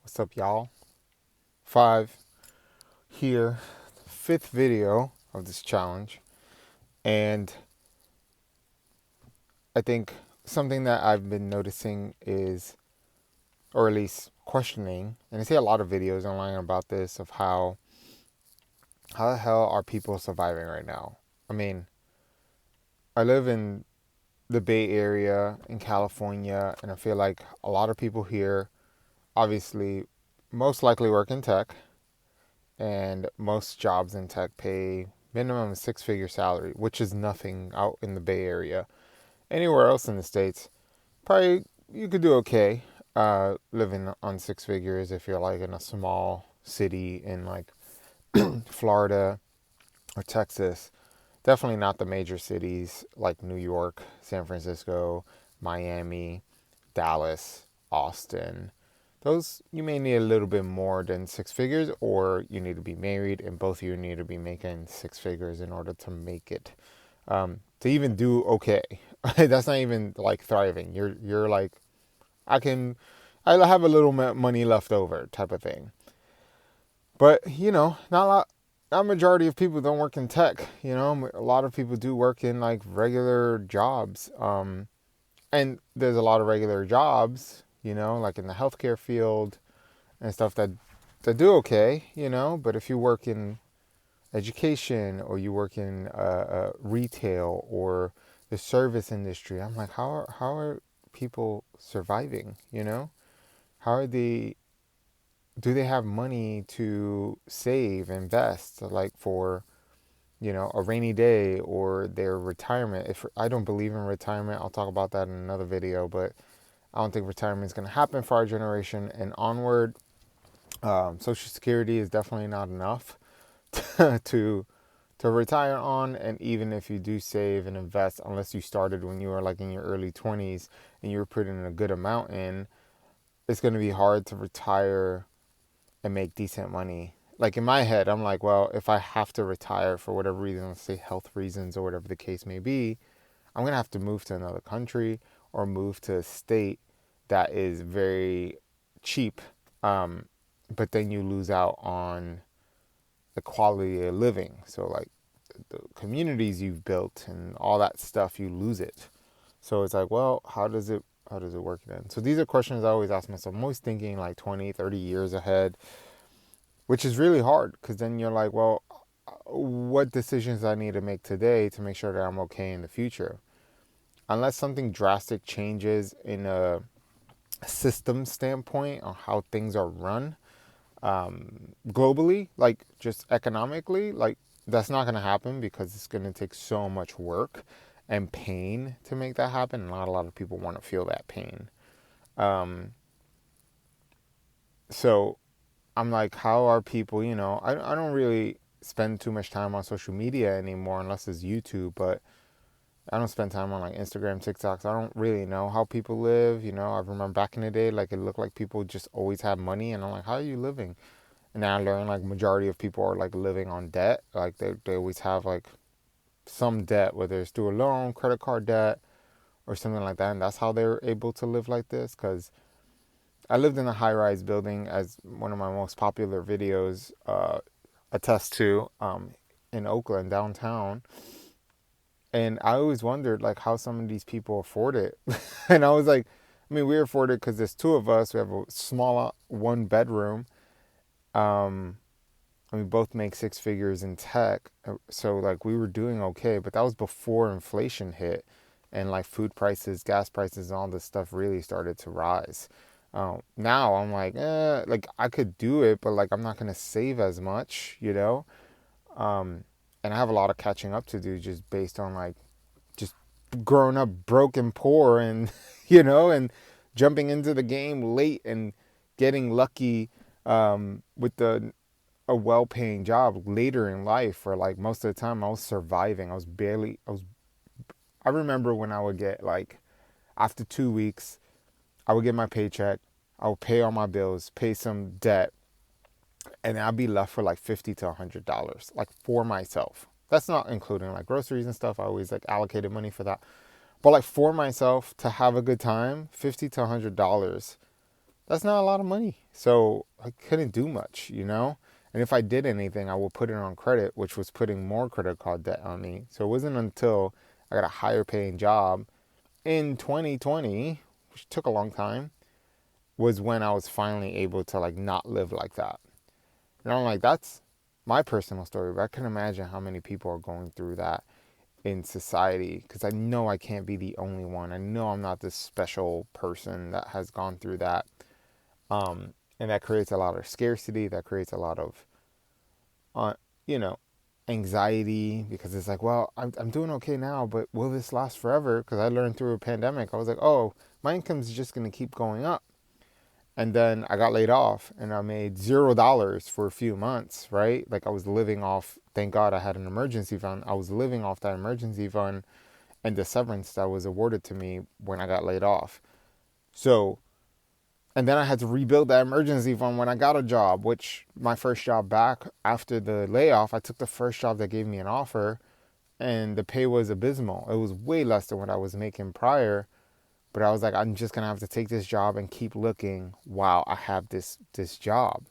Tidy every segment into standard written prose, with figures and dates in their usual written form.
What's up, y'all? Five here, fifth video of this challenge. And I think something that I've been noticing is, or at least questioning, and I see a lot of videos online about this of how the hell are people surviving right now? I mean, I live in the Bay Area in California, and I feel like a lot of people here obviously most likely work in tech, and most jobs in tech pay minimum six-figure salary, which is nothing out in the Bay Area. Anywhere else in the States, probably you could do okay living on six figures if you're like in a small city in like Florida or Texas. Definitely not the major cities like New York, San Francisco, Miami, Dallas, Austin. Those you may need a little bit more than six figures, or you need to be married, and both of you need to be making six figures in order to make it. To even do okay. That's not even like thriving. You're like I can, I have a little money left over type of thing. But not a lot. Not a majority of people don't work in tech. A lot of people do work in like regular jobs. And there's a lot of regular jobs. Like in the healthcare field and stuff that do okay. But if you work in education or you work in retail or the service industry, I'm like, how are people surviving? How are they? Do they have money to save, invest, like for a rainy day or their retirement? If I don't believe in retirement, I'll talk about that in another video. But I don't think retirement is going to happen for our generation and onward. Social Security is definitely not enough to to retire on. And even if you do save and invest, unless you started when you were like in your early 20s and you were putting a good amount in, it's going to be hard to retire and make decent money. Like in my head, I'm like, well, if I have to retire for whatever reason, let's say health reasons or whatever the case may be, I'm going to have to move to another country or move to a state that is very cheap. Um, but then you lose out on the quality of living. So like the communities you've built and all that stuff, you lose it. So it's like, well, how does it work then? So these are questions I always ask myself. I'm always thinking like 20, 30 years ahead, which is really hard because then you're like, well, what decisions I need to make today to make sure that I'm okay in the future? Unless something drastic changes in a system standpoint on how things are run globally, like just economically, like that's not going to happen because it's going to take so much work and pain to make that happen. And not a lot of people want to feel that pain. Um, so I'm like, how are people, I don't really spend too much time on social media anymore unless it's YouTube, but I don't spend time on like Instagram, TikTok. So I don't really know how people live. I remember back in the day, like it looked like people just always had money. And I'm like, how are you living? And now I learned like majority of people are like living on debt. Like they always have like some debt, whether it's through a loan, credit card debt, or something like that. And that's how they're able to live like this. Because I lived in a high rise building, as one of my most popular videos attest to, in Oakland, downtown. And I always wondered like how some of these people afford it. And I was like, I mean, we afford it because there's two of us. We have a small one bedroom. Um, and we both make six figures in tech. So like we were doing okay, but that was before inflation hit and like food prices, gas prices, and all this stuff really started to rise. Now I'm like I could do it, but like I'm not gonna save as much. Um, and I have a lot of catching up to do just based on like just growing up broke and poor and and jumping into the game late and getting lucky with a well-paying job later in life. For like most of the time I was surviving. I remember when I would get like after 2 weeks I would get my paycheck, I would pay all my bills, pay some debt, and I'd be left for like $50 to $100 like for myself. That's not including like groceries and stuff. I always like allocated money for that. But like for myself to have a good time, $50 to $100 that's not a lot of money. So I couldn't do much, you know? And if I did anything, I would put it on credit, which was putting more credit card debt on me. So it wasn't until I got a higher paying job in 2020, which took a long time, was when I was finally able to like not live like that. And I'm like, that's my personal story, but I can imagine how many people are going through that in society, because I know I can't be the only one. I know I'm not this special person that has gone through that. And that creates a lot of scarcity. That creates a lot of, uh, you know, anxiety, because it's like, well, I'm doing okay now, but will this last forever? Because I learned through a pandemic, I was like, oh, my income's just going to keep going up. And then I got laid off and I made $0 for a few months, right? Like I was living off, thank God I had an emergency fund. I was living off that emergency fund and the severance that was awarded to me when I got laid off. So, and then I had to rebuild that emergency fund when I got a job, which my first job back after the layoff, I took the first job that gave me an offer and the pay was abysmal. It was way less than what I was making prior. But I was like, I'm just gonna have to take this job and keep looking while I have this job,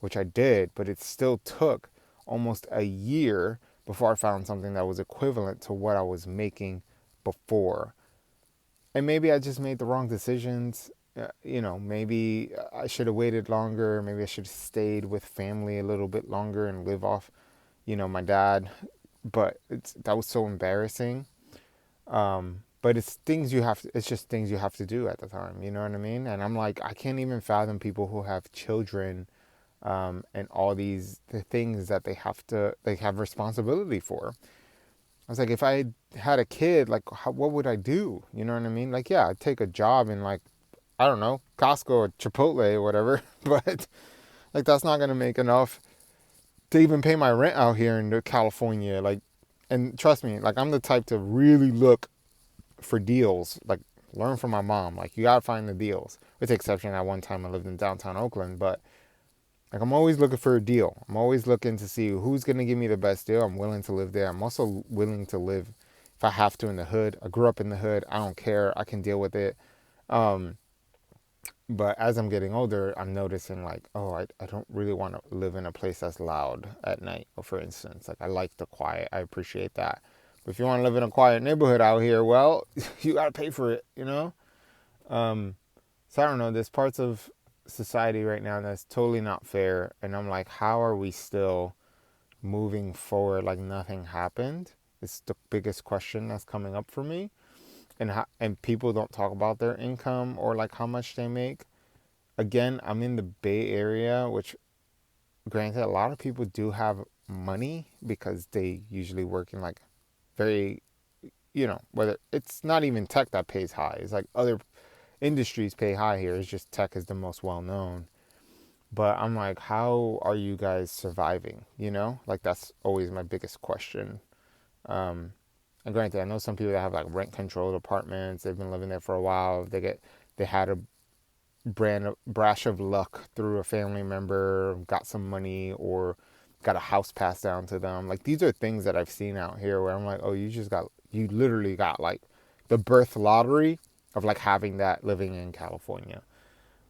which I did. But it still took almost a year before I found something that was equivalent to what I was making before. And maybe I just made the wrong decisions. Maybe I should have waited longer. Maybe I should have stayed with family a little bit longer and live off, my dad. But that was so embarrassing. But it's just things you have to do at the time, you know what I mean? And I'm like, I can't even fathom people who have children, and all the things that they have responsibility for. I was like, if I had a kid, like, what would I do? You know what I mean? Like, yeah, I'd take a job in, like, I don't know, Costco or Chipotle or whatever, but like, that's not going to make enough to even pay my rent out here in California. Like, and trust me, like, I'm the type to really look for deals. Like, learn from my mom. Like, you gotta find the deals. With the exception at one time I lived in downtown Oakland, but like, I'm always looking for a deal. I'm always looking to see who's gonna give me the best deal. I'm willing to live there. I'm also willing to live, if I have to, in the hood. I grew up in the hood. I don't care. I can deal with it. Um, but as I'm getting older, I'm noticing like, oh, I don't really want to live in a place that's loud at night. Or for instance, like, I like the quiet. I appreciate that. But if you want to live in a quiet neighborhood out here, well, you got to pay for it, you know? So I don't know. There's parts of society right now that's totally not fair. And I'm like, how are we still moving forward like nothing happened? It's the biggest question that's coming up for me. And people don't talk about their income or like how much they make. Again, I'm in the Bay Area, which, granted, a lot of people do have money because they usually work in like very, whether it's not even tech that pays high. It's like other industries pay high here. It's just tech is the most well known. But I'm like, how are you guys surviving? Like, that's always my biggest question. Um, and granted, I know some people that have like rent controlled apartments. They've been living there for a while. They had a brash of luck through a family member, got some money, or got a house passed down to them. Like, these are things that I've seen out here where I'm like, oh, you literally got like the birth lottery of like having that living in California.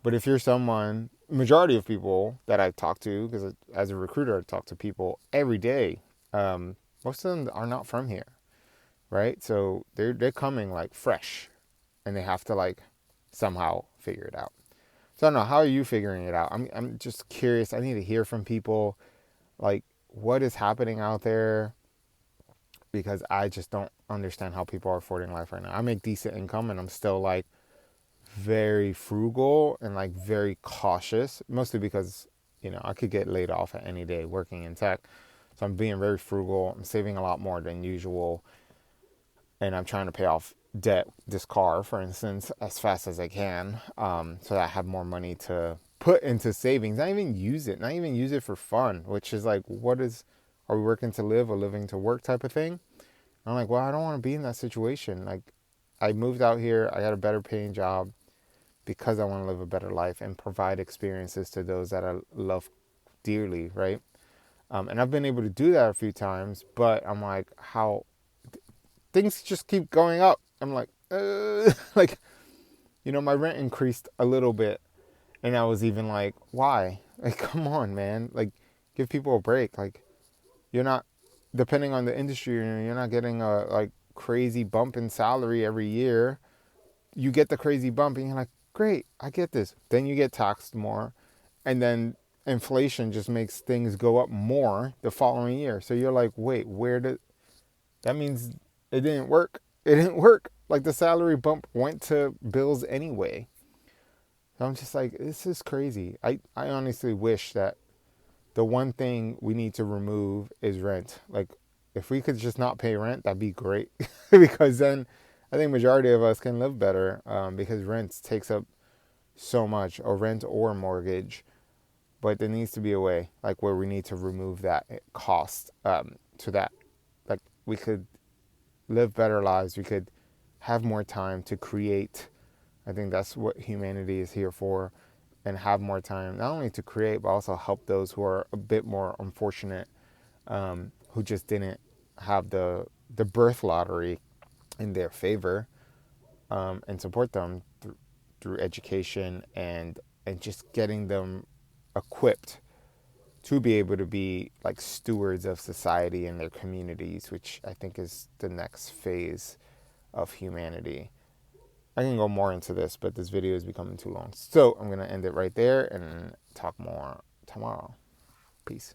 But if you're someone, majority of people that I talk to, because as a recruiter, I talk to people every day. Most of them are not from here, right? So they're coming like fresh, and they have to like somehow figure it out. So I don't know. How are you figuring it out? I'm just curious. I need to hear from people, like, what is happening out there, because I just don't understand how people are affording life right now. I make decent income and I'm still like very frugal and like very cautious, mostly because, I could get laid off at any day working in tech. So I'm being very frugal. I'm saving a lot more than usual. And I'm trying to pay off debt, this car, for instance, as fast as I can, so that I have more money to put into savings. Not even use it for fun, which is like, are we working to live or living to work type of thing? I'm like, well, I don't want to be in that situation. Like, I moved out here, I got a better paying job because I want to live a better life and provide experiences to those that I love dearly, right? And I've been able to do that a few times, but I'm like, how things just keep going up. I'm like, like, my rent increased a little bit, And I was even like, why? Like, come on, man. Like, give people a break. Like, you're not, depending on the industry, you're not getting a like crazy bump in salary every year. You get the crazy bump and you're like, great, I get this. Then you get taxed more. And then inflation just makes things go up more the following year. So you're like, wait, where did, that means it didn't work. It didn't work. Like the salary bump went to bills anyway. So I'm just like, this is crazy. I honestly wish that the one thing we need to remove is rent. Like, if we could just not pay rent, that'd be great. Because then I think majority of us can live better, because rent takes up so much, or rent or mortgage. But there needs to be a way, like, where we need to remove that cost, so that, like, we could live better lives. We could have more time to create. I think that's what humanity is here for, and have more time not only to create but also help those who are a bit more unfortunate, who just didn't have the birth lottery in their favor, and support them through education, and just getting them equipped to be able to be like stewards of society and their communities, which I think is the next phase of humanity. I can go more into this, but this video is becoming too long. So I'm going to end it right there and talk more tomorrow. Peace.